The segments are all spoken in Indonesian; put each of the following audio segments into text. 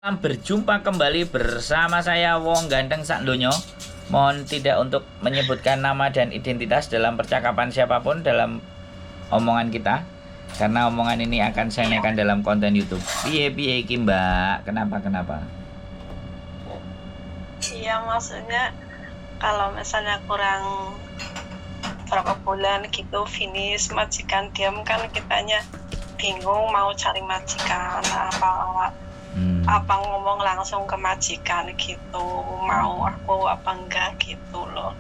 Berjumpa kembali bersama saya Wong Ganteng Sakdonyo. Mohon tidak untuk menyebutkan nama dan identitas dalam percakapan siapapun dalam omongan kita, karena omongan ini akan saya naikkan dalam konten YouTube. Piye iki Mbak? Kenapa? Iya, maksudnya kalau misalnya kurang berapa bulan gitu finish majikan diam, kan kitanya bingung mau cari majikan apa ngomong langsung ke majikan gitu, mau aku apa enggak gitu loh.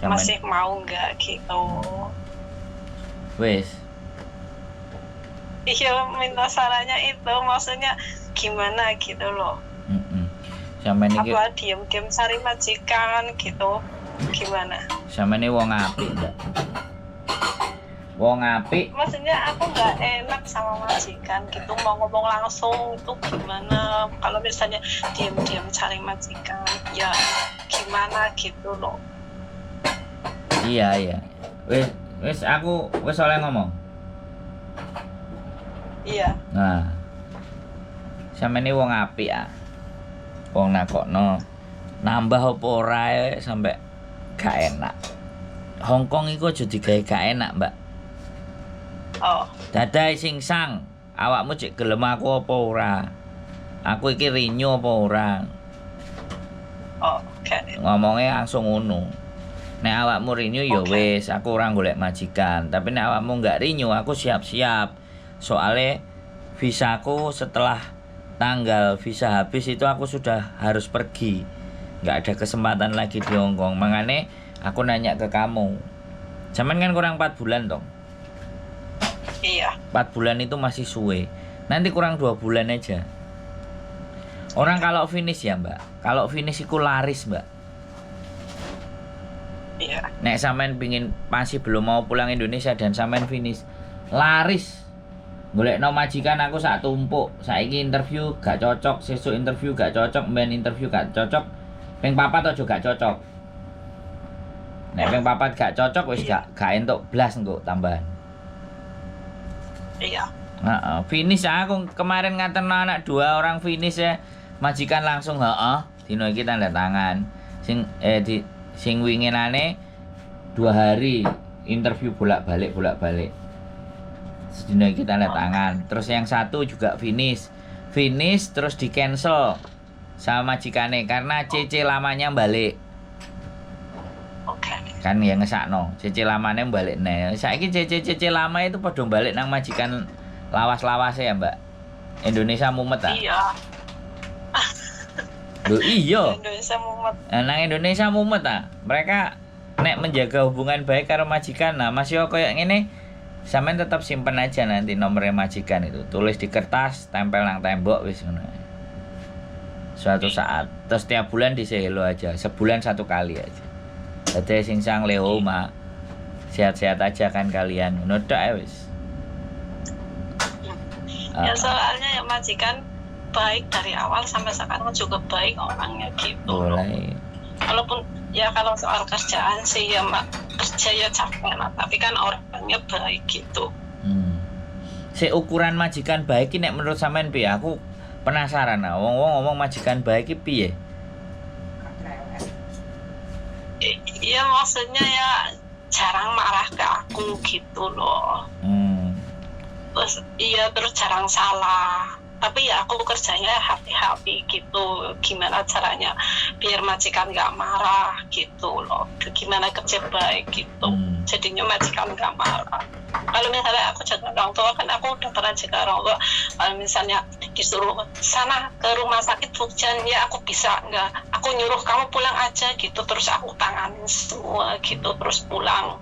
Masih mau enggak gitu. Wes. Iya, minta sarannya itu, maksudnya gimana gitu loh. Apa diem-diem cari majikan gitu, gimana? Sama ini wong apik, Mbak. Wong apik. Maksudnya aku nggak enak sama majikan gitu, mau ngomong langsung itu gimana? Kalau misalnya diem-diem cari majikan, ya gimana gitu loh. Iya. Wes aku wes oleh ngomong. Iya. Nah. Sama ini wong apik ah. Wong nakokno nambah apa ora sampai gak enak. Hongkong iku aja digawe gak enak, Mbak. Oh. Dadai sing sang, awakmu cek gelem aku apa ora? Aku iki rinyo apa ora? Oh, oke. Ngomongnya langsung ngono. Nek awakmu rinyo ya wis, aku ora golek majikan. Tapi nek awakmu enggak rinyo, aku siap-siap. Soale visaku setelah tanggal visa habis itu aku sudah harus pergi. Enggak ada kesempatan lagi di Hongkong. Makanya aku nanya ke kamu. Zaman kan kurang 4 bulan toh. Iya. 4 bulan itu masih suwe. Nanti kurang 2 bulan aja. Orang kalau finish ya, Mbak. Kalau finish itu laris, Mbak. Iya. Nek sampean pingin masih belum mau pulang Indonesia dan sampean finish, laris. Golekno majikan aku sak tumpuk. Saiki interview gak cocok, sesuk interview gak cocok, mben interview gak cocok. Ping 4 aja gak cocok. Nek ping 4 gak cocok wis gak entuk blas engko tambahan. Iya. Finish aku kemarin ngaten anak 2 orang finish ya. Majikan langsung dino iki tanda tangan. Sing winginane 2 hari interview bolak-balik. Sedino iki tanda tangan. Terus yang satu juga finish terus di cancel sama majikane karena CC lamanya balik. Oke. Kan ya ngesakno CC lamane balik nih. Saiki CC lama itu padha balik nang majikan lawas-lawase ya, Mbak. Indonesia mumet ah. Iya. Loh iya. Indonesia mumet. Nang Indonesia mumet ah. Mereka nek menjaga hubungan baik karo majikan. Nah, masih kayak ngene, sampean tetap simpen aja nanti nomornya majikan itu. Tulis di kertas, tempel nang tembok wis ngono. Suatu saat, terus tiap bulan di say hello aja. Sebulan 1 kali aja. Dadi sing sang Leo mah sehat-sehat aja kan kalian. Ngono tok wis. Ya soalnya ya majikan baik dari awal sampai sekarang juga baik orangnya gitu. Boleh. Walaupun ya kalau soal kerjaan sih ya kerja ya capek lah, tapi kan orangnya baik gitu. Si ukuran majikan baik ini menurut sampean piye? Aku penasaran nah. Wong ngomong majikan baik iki piye? Iya, maksudnya ya jarang marah ke aku gitu loh. Terus jarang salah. Tapi ya aku kerjanya happy gitu. Gimana caranya biar majikan gak marah gitu loh. Gimana kerja baik gitu. Jadinya majikan gak marah. Kalau misalnya aku jaga orang tua, kan aku udah pernah jaga orang tua. Kalau misalnya disuruh sana ke rumah sakit hujan, ya aku bisa enggak. Aku nyuruh kamu pulang aja gitu. Terus aku tanganin semua gitu. Terus pulang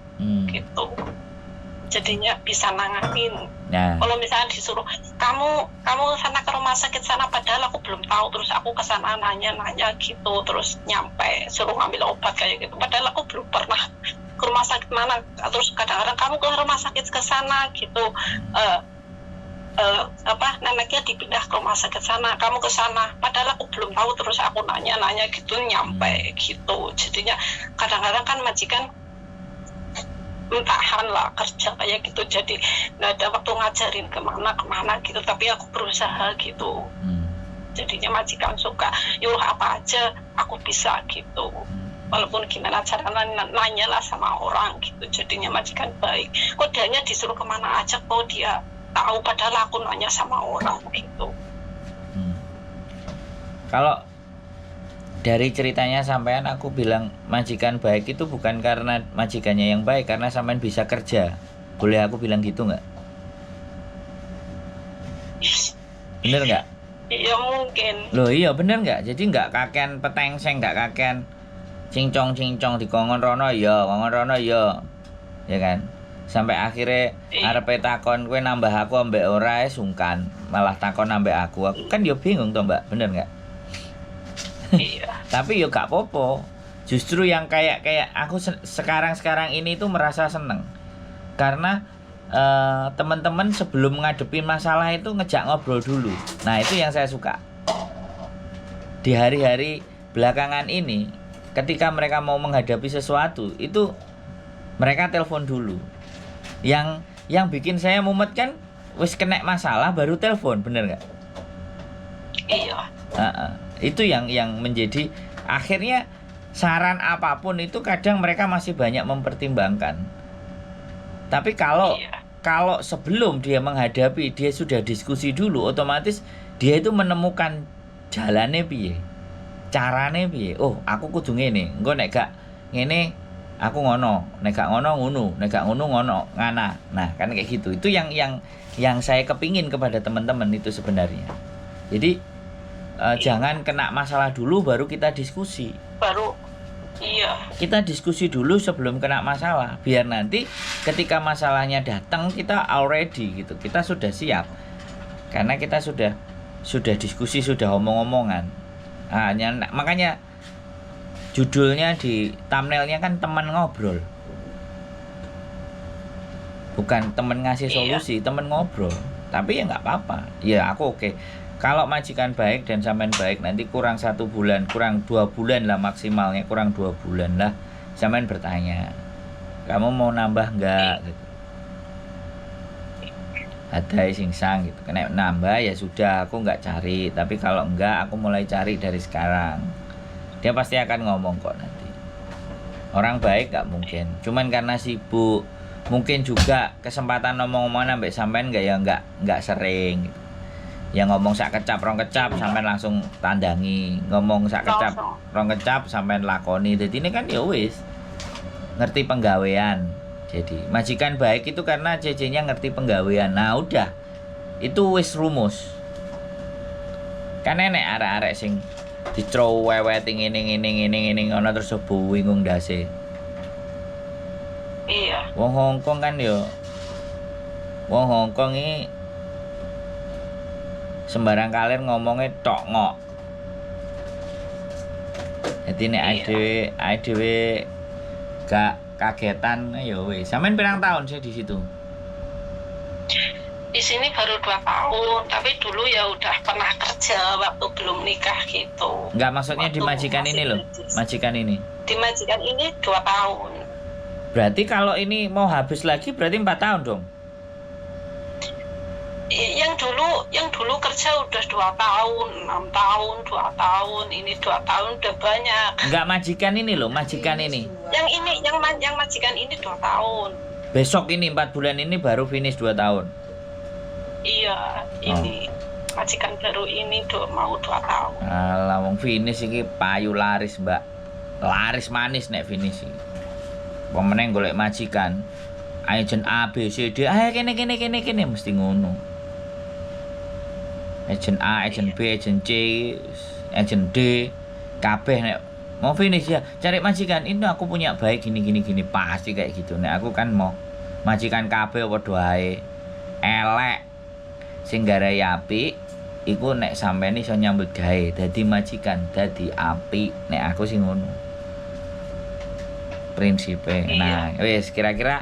gitu. Jadinya bisa nanganin. Nah. Kalau misalnya disuruh kamu sana ke rumah sakit sana, padahal aku belum tahu, terus aku kesana nanya gitu, terus nyampe suruh ngambil obat kayak gitu, padahal aku belum pernah ke rumah sakit mana. Terus kadang-kadang kamu ke rumah sakit ke sana gitu, neneknya dipindah ke rumah sakit sana, kamu ke sana, padahal aku belum tahu, terus aku nanya gitu nyampe gitu. Jadinya kadang-kadang kan majikan entahan lah kerja kayak gitu, jadi nggak ada waktu ngajarin kemana gitu, tapi aku berusaha gitu. Jadinya majikan suka, yuk apa aja aku bisa gitu, walaupun gimana caranya nanya lah sama orang gitu. Jadinya majikan baik, kok dianya disuruh kemana aja kok dia tahu, padahal aku nanya sama orang gitu. Kalau dari ceritanya sampean, aku bilang majikan baik itu bukan karena majikannya yang baik, karena sampean bisa kerja. Boleh aku bilang gitu nggak? Bener nggak? Iya mungkin. Loh iya bener nggak? Jadi nggak kakean petengseng, nggak kakean cincong di kongon rono ya, ya kan? Sampai akhirnya arepe takon kowe nambah aku ambek ora sungkan, malah takon ambek aku kan yo bingung toh Mbak, bener nggak? Iya. Tapi yo gak popo. Justru yang kayak aku sekarang ini tuh merasa seneng karena teman-teman sebelum ngadepin masalah itu ngejak ngobrol dulu. Nah itu yang saya suka. Di hari-hari belakangan ini, ketika mereka mau menghadapi sesuatu, itu mereka telepon dulu. Yang bikin saya mumet kan, wis kena masalah baru telepon, bener nggak? Iya. Itu yang menjadi akhirnya saran apapun itu kadang mereka masih banyak mempertimbangkan. Tapi kalau sebelum dia menghadapi, dia sudah diskusi dulu, otomatis dia itu menemukan jalannya piye, carane piye. Oh, aku kudu ngene. Engko nek gak ngene aku ngono, nek gak ngono ngono, nek gak ngono ngono ngana. Nah, kan kayak gitu. Itu yang saya kepingin kepada teman-teman itu sebenarnya. Jadi jangan kena masalah dulu baru kita diskusi. Iya. Kita diskusi dulu sebelum kena masalah, biar nanti ketika masalahnya datang kita already gitu. Kita sudah siap. Karena kita sudah diskusi, sudah omong-omongan. Makanya judulnya di thumbnailnya kan teman ngobrol. Bukan teman ngasih solusi, teman ngobrol. Tapi ya nggak apa-apa. Ya aku oke. Kalau majikan baik dan sampean baik, nanti kurang 1 bulan, kurang 2 bulan lah maksimalnya, kurang 2 bulan lah sampean bertanya, kamu mau nambah nggak? Gitu. Ada singsang gitu, kena nambah ya sudah, aku nggak cari. Tapi kalau enggak, aku mulai cari dari sekarang. Dia pasti akan ngomong kok nanti. Orang baik nggak mungkin, cuman karena sibuk, mungkin juga kesempatan ngomong-ngomongan sampai sampean nggak sering. Gitu. Yang ngomong sak kecap rong kecap sampean langsung tandangi, ngomong sak kecap rong kecap sampean lakoni. Jadi ini kan ya wis ngerti penggawean. Jadi majikan baik itu karena CC-nya ngerti penggawean. Nah udah itu wis rumus. Kan enek arek-arek sing dicroweweti ngene ngono terus bingung ndase. Iya. Wong Hongkong kan yo. Wong Hongkong iki sembarang kalian ngomongnya tok ngok. Jadi nek dhewe gak kagetan ya wis. Sampeyan pirang tahun sih di situ? Di sini baru 2 tahun, tapi dulu ya udah pernah kerja waktu belum nikah gitu. Enggak, maksudnya di majikan ini loh. Majikan ini. Di majikan ini 2 tahun. Berarti kalau ini mau habis lagi berarti 4 tahun dong. Yang dulu kerja udah 2 tahun, 6 tahun, 2 tahun, ini 2 tahun udah banyak. Enggak, majikan ini loh, majikan ini. Yang majikan ini 2 tahun. Besok ini 4 bulan ini baru finish 2 tahun. Iya, ini majikan baru ini mau 2 tahun. Alah wong finish iki payu laris, Mbak. Laris manis nek finish iki. Wong meneng golek majikan. Agent A, B, C, D, kene mesti ngono. Agent A, agent B, agent C, agent D, kabeh nek mau finish ya cari majikan. Ini aku punya baik gini pasti kayak gitu. Nek aku kan mau majikan kabeh padha ae elek sing garai apik iku nek sampeyan iso nyambut gawe dadi majikan dadi apik. Nek aku sing ngono prinsipe. Nah wis kira-kira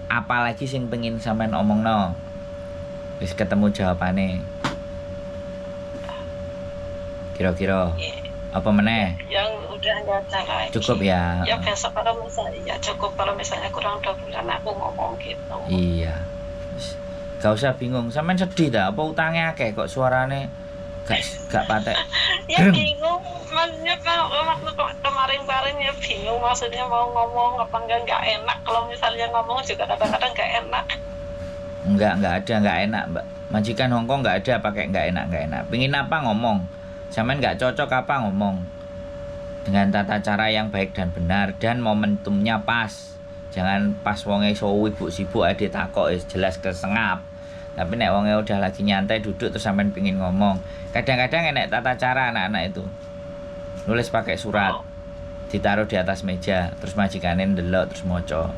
apalagi sing pengen sampean omongno? Wis ketemu jawabane. Kira-kira apa meneh? Yang udah nggak ada lagi. Cukup ya. Ya besok kalau misalnya ya cukup, kalau misalnya kurang 2 bulan aku ngomong gitu. Iya. Gak usah bingung, sampean sedih dah apa utangnya akeh kok suarane gak patek. Ya bingung, maksudnya kalau waktu kemarin ya bingung, maksudnya mau ngomong apa nggak enak. Kalau misalnya ngomong juga kadang-kadang nggak enak. Enggak ada nggak enak, Mbak. Majikan Hongkong nggak ada pakai nggak enak. Pengin apa ngomong. Sampean nggak cocok apa ngomong. Dengan tata cara yang baik dan benar dan momentumnya pas. Jangan pas wonge sibuk ade takok jelas kesengap. Tapi nek wonge udah lagi nyantai duduk terus sampean pengin ngomong. Kadang-kadang enek tata cara anak-anak itu. Nulis pakai surat. Ditaruh di atas meja, terus majikane ndelok terus maca.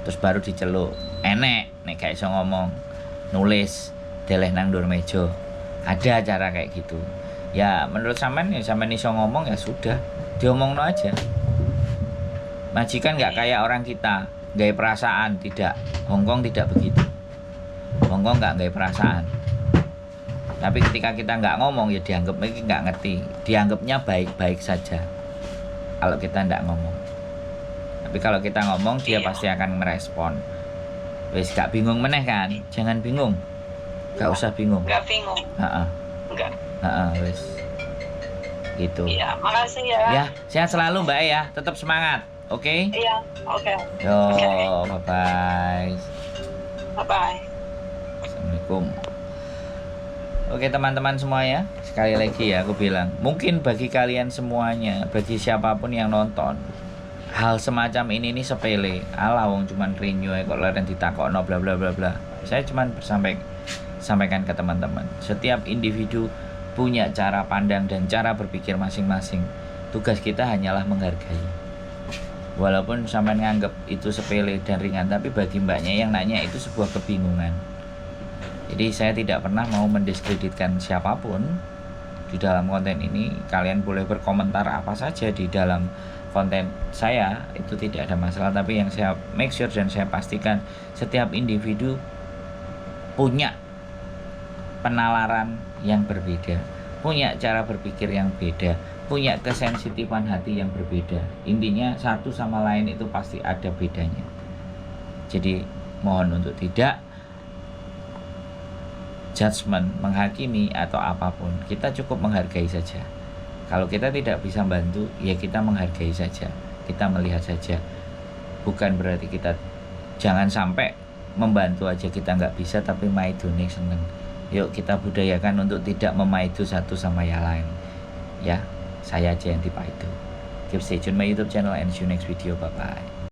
Terus baru diceluk. Enek nek gak iso ngomong. Nulis deleh nang ndur meja. Ada cara kayak gitu. Ya menurut sampean ya sampean iso ngomong ya sudah. Diomongno aja. Majikan nggak kayak orang kita, nggak perasaan, tidak. Hongkong tidak begitu. Hongkong nggak perasaan. Tapi ketika kita nggak ngomong ya dianggap mereka nggak ngerti. Dianggapnya baik-baik saja. Kalau kita nggak ngomong. Tapi kalau kita ngomong dia pasti akan merespon. Wes gak bingung meneh kan? Jangan bingung. Gak usah bingung. Nggak bingung. Nggak. Wes. Gitu. Iya, makasih ya. Ya, sehat selalu Mbak ya. Tetap semangat. Oke? Iya, oke. Yo, bye-bye. Bye-bye. Assalamualaikum. Oke teman-teman semua ya, sekali lagi ya aku bilang, mungkin bagi kalian semuanya, bagi siapapun yang nonton, hal semacam ini nih sepele. Alah wong cuman renew kok leren ditakokno bla bla bla bla. Saya cuman sampaikan ke teman-teman, setiap individu punya cara pandang dan cara berpikir masing-masing. Tugas kita hanyalah menghargai. Walaupun sampean nganggep itu sepele dan ringan, tapi bagi mbaknya yang nanya itu sebuah kebingungan. Jadi saya tidak pernah mau mendiskreditkan siapapun di dalam konten ini. Kalian boleh berkomentar apa saja di dalam konten saya, itu tidak ada masalah. Tapi yang saya make sure dan saya pastikan, setiap individu punya penalaran yang berbeda, punya cara berpikir yang beda, punya kesensitifan hati yang berbeda. Intinya satu sama lain itu pasti ada bedanya. Jadi mohon untuk tidak judgement, menghakimi atau apapun. Kita cukup menghargai saja. Kalau kita tidak bisa bantu, ya kita menghargai saja. Kita melihat saja. Bukan berarti kita jangan sampai membantu aja kita nggak bisa, tapi maidone seneng. Yuk kita budayakan untuk tidak memaidu satu sama yang lain. Ya, saya aja yang dipaidu. Keep stay tune my YouTube channel and see you next video. Bye bye.